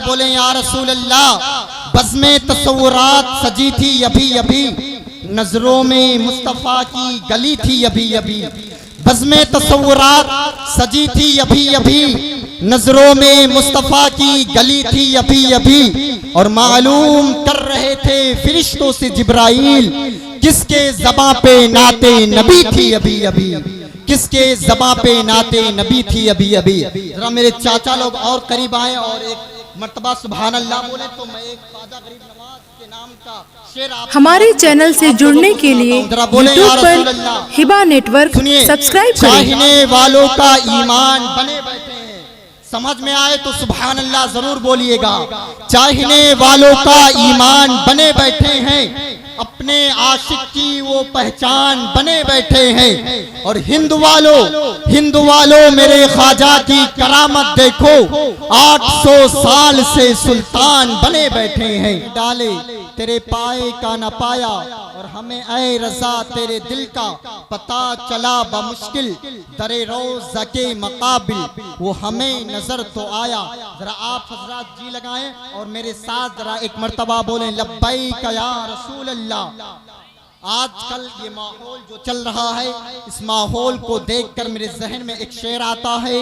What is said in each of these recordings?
बोले या रसूल अल्लाह बज़्मे तसव्वुरात सजी थी अभी अभी, नजरों में मुस्तफ़ा की गली थी अभी अभी। बज़्मे तसव्वुरात सजी थी अभी अभी, नजरों में मुस्तफ़ा की गली थी अभी अभी। और मालूम कर रहे थे फरिश्तों से जिब्राइल किसके ज़बां पे नाते नबी थी अभी अभी, किसके ज़बां पे नाते नबी थी अभी अभी। जरा मेरे चाचा लोग और करीब आए और एक मर्तबा सुभान अल्लाह बोले तो मैं एक ख्वाजा गरीब नवाज के नाम का शेर हमारे चैनल से जुड़ने के लिए यूट्यूब पर हिबा नेटवर्क सब्सक्राइब करें। चाहने वालों का ईमान बने बैठे हैं, समझ में आए तो सुभान अल्लाह जरूर बोलिएगा। चाहने वालों का ईमान बने बैठे हैं, अपने आशिक की वो पहचान बने बैठे हैं। और हिंदू वालों मेरे ख्वाजा की करामत देखो, 800 साल से सुल्तान बने बैठे हैं। डाले तेरे पाए का न पाया और हमें ऐ रज़ा तेरे दिल का पता चला बमुश्किल, दरे रोज़ के मकाबिल वो हमें नजर तो आया। जरा आप हजरात जी लगाएं और मेरे साथ जरा एक मर्तबा बोलें लब्बैक या रसूल अल्लाह। आजकल ये माहौल जो चल रहा है, इस माहौल को देखकर मेरे जहन में एक शेर आता है,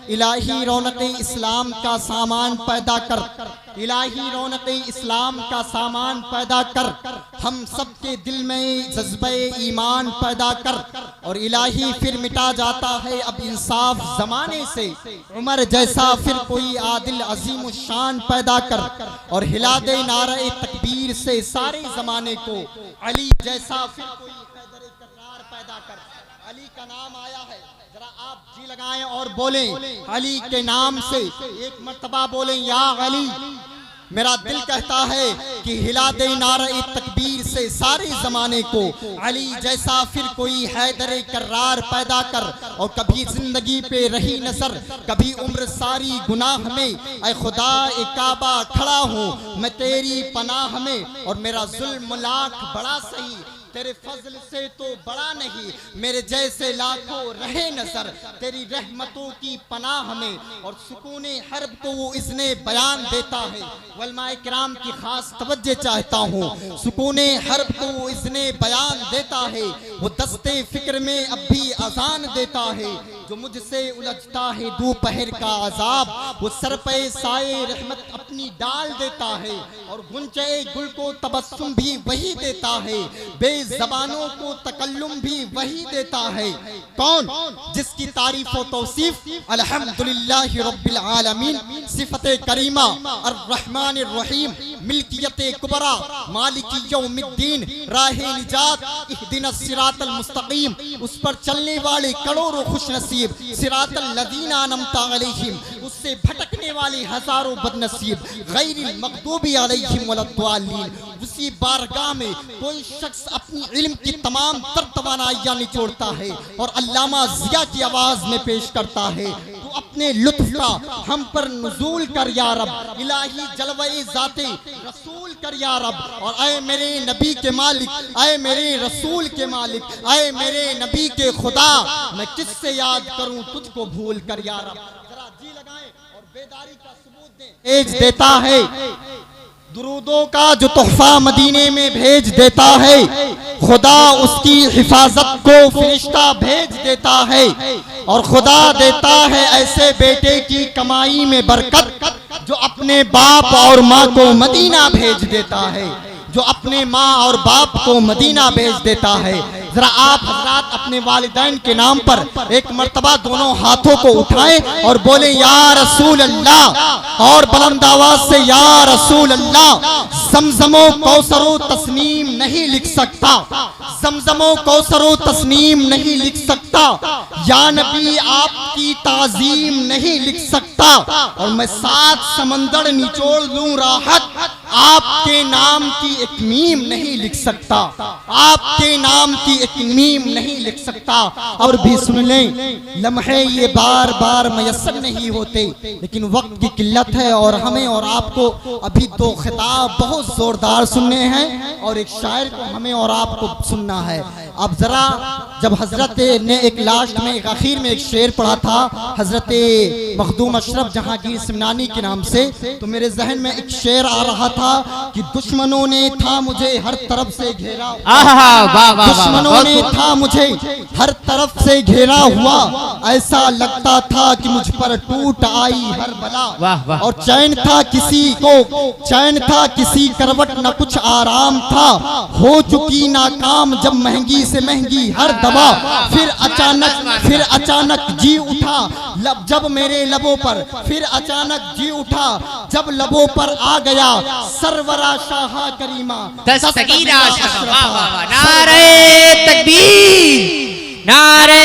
इलाही रौनक़े इस्लाम का सामान पैदा कर, इलाही रौनक़े इस्लाम का सामान पैदा कर, हम सबके दिल में जज्बे ईमान पैदा कर। और इलाही फिर मिटा जाता है अब इंसाफ जमाने से, उमर जैसा फिर कोई आदिल अजीम शान पैदा कर। और हिला दे नारे तकबीर से सारे जमाने को, अली जैसा फिर कोई हैदर इकरार पैदा कर। अली का नाम आया है, जरा आप जी लगाएं और बोलें अली के नाम से एक मर्तबा बोलें या अली। मेरा दिल कहता है कि हिला दे नारे तकबीर से सारे जमाने को, अली जैसा फिर कोई हैदर करार पैदा कर। और कभी जिंदगी पे रही नजर, कभी उम्र सारी गुनाह में, ऐ खुदा ए काबा खड़ा हूँ मैं तेरी पनाह में। और मेरा जुल्म लाख बड़ा सही, तेरे फजल से तो बड़ा नहीं, मेरे जैसे लाखों रहे नजर तेरी रहमतों की पनाह में। और सुकून हर्ब को वो इसने बयान देता है, उलमाए किराम की खास तवज्जो चाहता हूँ। सुकून हर्ब को वो इसने बयान देता है, वो दस्ते फिक्र में अब भी अजान देता है। जो मुझसे उलझता है दोपहर का अजाब, वो सर पे साए रहमत अपनी डाल देता है। और गुंचे गुल को तबस्सुम भी वही देता है, बेज़बानों को तकल्लुम भी वही देता है। कौन? जिसकी तारीफ और तौसीफ अल्हम्दुलिल्लाहि रब्बिल आलमीन, सिफते करीमा अर्रहमानिर रहीम, मिल्कियते कुबरा मालिकी यौमिद्दीन, राहे निजात इहदिनस सिरातल मुस्तकीम, उस पर चलने वाले करोड़ों खुश नसीब, सिरातल लज़ीना अनअमता अलैहिम, उससे भटकने वाले हजारों बदनसीब, गैरिल मग़दूबी अलैहिम वलद्दालीन। उसी बारगाह में कोई शख्स अपनी इल्म की तमाम तर तवानाइयां निचोड़ता है और अल्लामा ज़िया की आवाज में पेश करता है, तो अपने लुत्फ का हम पर नुज़ूल कर या रब, इलाही जलवे ज़ाते रसूल कर या रब। और ऐ मेरे नबी के मालिक, ऐ मेरे रसूल के मालिक, ऐ मेरे नबी के खुदा, मैं किससे याद करूं तुझको भूल कर या रब। जरा जी लगाएं और बेदारी का सबूत दें। भेज देता है दुरूदों का जो तोहफा मदीने में भेज देता है, खुदा उसकी हिफाजत को फरिश्ता भेज देता है। और खुदा देता है ऐसे बेटे की कमाई में बरकत, जो अपने बाप और माँ को मदीना भेज देता है, जो अपने माँ और बाप को मदीना भेज देता है। जरा आप हजरात अपने वालिदैन के नाम पर एक मर्तबा दोनों हाथों को उठाएं और बोले या रसूल अल्लाह, और बुलंद आवाज से या रसूल अल्लाह। ज़मज़मो कौसरो तस्नीम नहीं लिख सकता, ज़मज़मो कौसरो तस्नीम नहीं लिख सकता, या नबी आपकी ताज़ीम नहीं लिख सकता। और मैं 7 समंदर निचोड़ लूं राहत, आपके नाम की एक मीम नहीं लिख सकता, आपके नाम की एक मीम नहीं लिख सकता। और भी सुन लें, लम्हे ये बार बार मयस्सर नहीं होते, लेकिन वक्त की किल्लत है और हमें और आपको अभी 2 खिताब बहुत जोरदार सुनने हैं और एक शायर को हमें और आपको सुनना है। अब जरा जब हजरत ने एक लास्ट में एक आखिर में एक शेर पढ़ा था हजरत मखदूम अशरफ जहांगीर सिमनानी के नाम से, तो मेरे जहन में एक शेर आ रहा था कि दुश्मनों ने था मुझे हर तरफ से घेरा, दुश्मनों ने था मुझे हर तरफ से घेरा हुआ, ऐसा लगता था कि मुझ पर टूट आई हर बला, और चैन था किसी करवट न कुछ आराम था, हो चुकी नाकाम जब महंगी से महंगी हर दवा, फिर अचानक जी उठा जब मेरे लबों पर, फिर अचानक जी उठा जब लबों पर आ गया सरवरा शाह करीमा दस्तगीरा नारे तकबीर नारे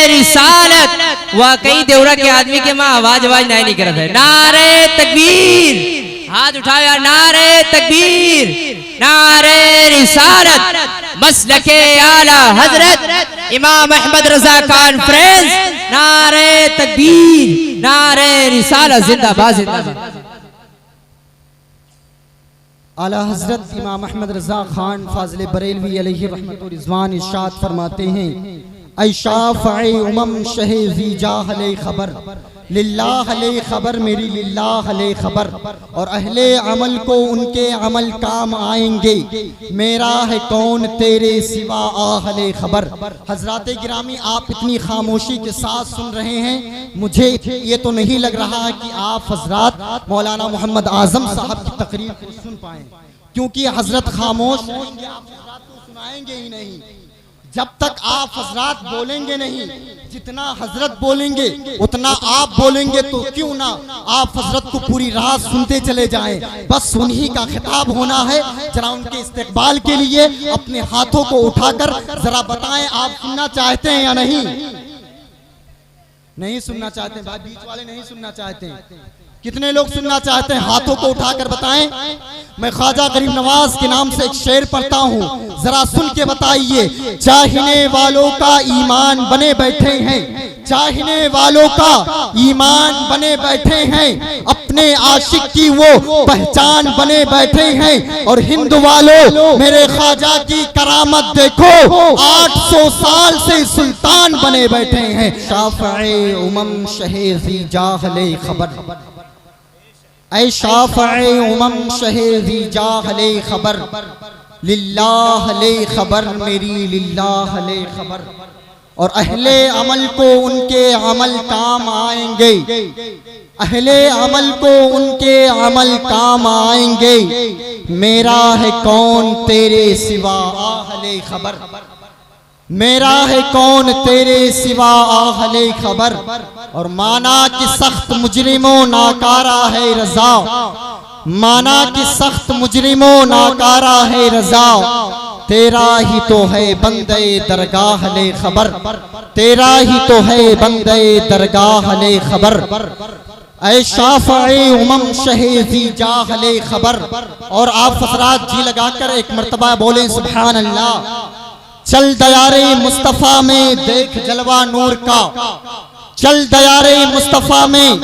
रिसालत। वाकई देवरा के आदमी के माँ आवाज नहीं करत है। नारे तकबीर, हाथ उठाया, नारे तकबीर नारे रिसालत, मसलके आला हजरत इमाम अहमद रजा कॉन्फ्रेंस, नारे तकबीर नारे रिसालत, जिंदाबाद जिंदाबाद। आला हजरत इमाम अहमद रजा खान फाजिल बरेलवी अलैहि रहमत व रिज़वान इरशाद फरमाते हैं, ऐ शाफ़ए उमम शहे ज़ी जाहले खबर, लिल्लाह ले खबर मेरी लिल्लाह ले खबर, और अहले अमल को उनके अमल काम आएंगे, मेरा है कौन तेरे सिवा आहले खबर। हजरात गिरामी, आप इतनी खामोशी के साथ सुन रहे हैं, मुझे ये तो नहीं लग रहा कि आप हजरात मौलाना मोहम्मद आजम साहब की तकरीर को सुन पाए, क्योंकि हजरत खामोश रहेंगे, आप हजरात को सुनाएंगे ही नहीं। जब तक आप हजरात बोलेंगे नहीं, जितना हजरत बोलेंगे उतना आप बोलेंगे, तो क्यों ना आप हजरत को पूरी रात सुनते चले जाएं। बस उन्हीं का खिताब होना है। जरा उनके इस्तेकबाल के लिए अपने हाथों को उठाकर जरा बताएं, आप सुनना चाहते हैं या नहीं? नहीं सुनना चाहते भाई, बीच वाले नहीं सुनना चाहते। कितने लोग सुनना चाहते हैं? हाथों को उठाकर बताएं। मैं ख्वाजा गरीब नवाज के नाम से एक शेर पढ़ता हूँ, जरा सुन के बताइए। चाहने वालों का ईमान बने बैठे हैं, चाहने वालों का ईमान बने बैठे हैं, अपने आशिक की वो पहचान बने बैठे हैं, और हिंदू वालों मेरे ख्वाजा की करामत देखो, 800 साल से सुल्तान बने बैठे हैं। शाफ़ए उमम शहे ज़ी जाहले खबर, ऐ शाफ़ए उमम शहे ज़ी जाहले खबर, लिल्लाह ले खबर मेरी लिल्लाह ले खबर, और अहले अमल को उनके अमल काम आएंगे, अहले अमल को उनके अमल काम आएंगे, मेरा है कौन तेरे सिवा आहले खबर, मेरा है कौन तेरे सिवा आहले खबर। और माना कि सख्त मुजरिमों नाकारा है रजा, माना कि सख्त मुजरिमों नाकारा है रजा, तेरा ही तो है बंदे दरगाह ले खबर, तेरा ही तो है बंदे दरगाह ले खबर। ऐ शाफ़ए उमम शहे ज़ी जाहले खबर। और आप फसरात जी लगाकर एक मर्तबा बोले सुभान अल्लाह। चल दयारे मुस्तफ़ा में देख जलवा नूर का, चल दयारे मुस्तफ़ा में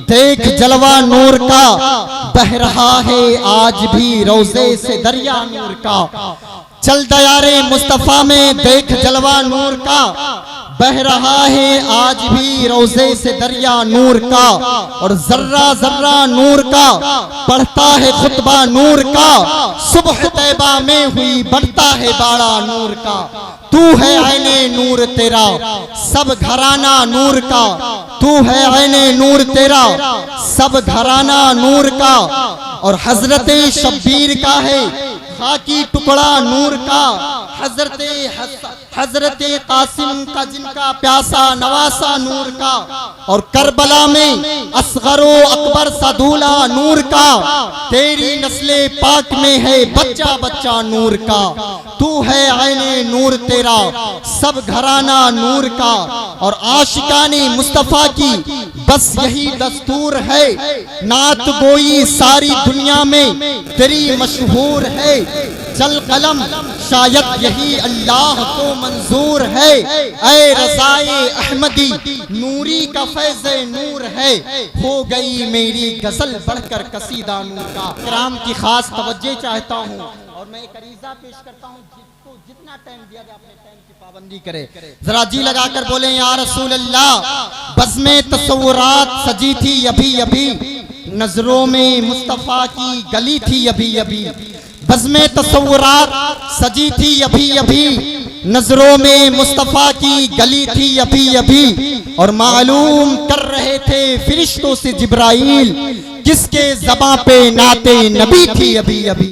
देख जलवा नूर का, बह रहा है आज भी रोज़े से दरिया नूर का। चल दयारे मुस्तफ़ा में देख जलवा नूर का, बह रहा है आज भी रोज़े से दरिया नूर का, और जर्रा जर्रा नूर का पढ़ता है खुतबा नूर का, सुबह तैबा में हुई बढ़ता है बाड़ा नूर का। तू है ऐने नूर तेरा सब घराना नूर का, तू है ऐने नूर तेरा सब घराना नूर का, और हजरत शब्बीर का है खाकी टुकड़ा नूर का, हजरत कासिम का जिनका प्यासा नवासा नूर का, और करबला में असगरो अकबर सदूला नूर का, तेरी नस्ले पाक में है बच्चा बच्चा नूर का। तू है ऐने नूर तेरा सब घराना नूर का, और आशिकानी मुस्तफ़ा की बस यही दस्तूर है, नात गोई सारी दुनिया में तेरी मशहूर है, चल कलम शायद यही अल्लाह को मंजूर है, ऐ रज़ाए अहमदी नूरी का फैज़े नूर है, हो गई मेरी गजल बढ़कर कसीदा नूर का। कराम की खास तवज्जो चाहता हूँ, और मैं एक अरीजा पेश करता हूँ, जिसको जितना टाइम दिया जाए अपने टाइम की पाबंदी करे। जरा जी लगाकर बोले या रसूल अल्लाह। बज़्मे तसव्वुरात सजी थी अभी अभी, नजरों में मुस्तफा की गली थी अभी अभी। बज़्मे तसव्वुरात सजी थी अभी अभी, नजरों में मुस्तफा की गली थी अभी अभी। और मालूम कर रहे थे फरिश्तों से जिब्राइल, किसके ज़बां पे नाते नबी थी अभी अभी।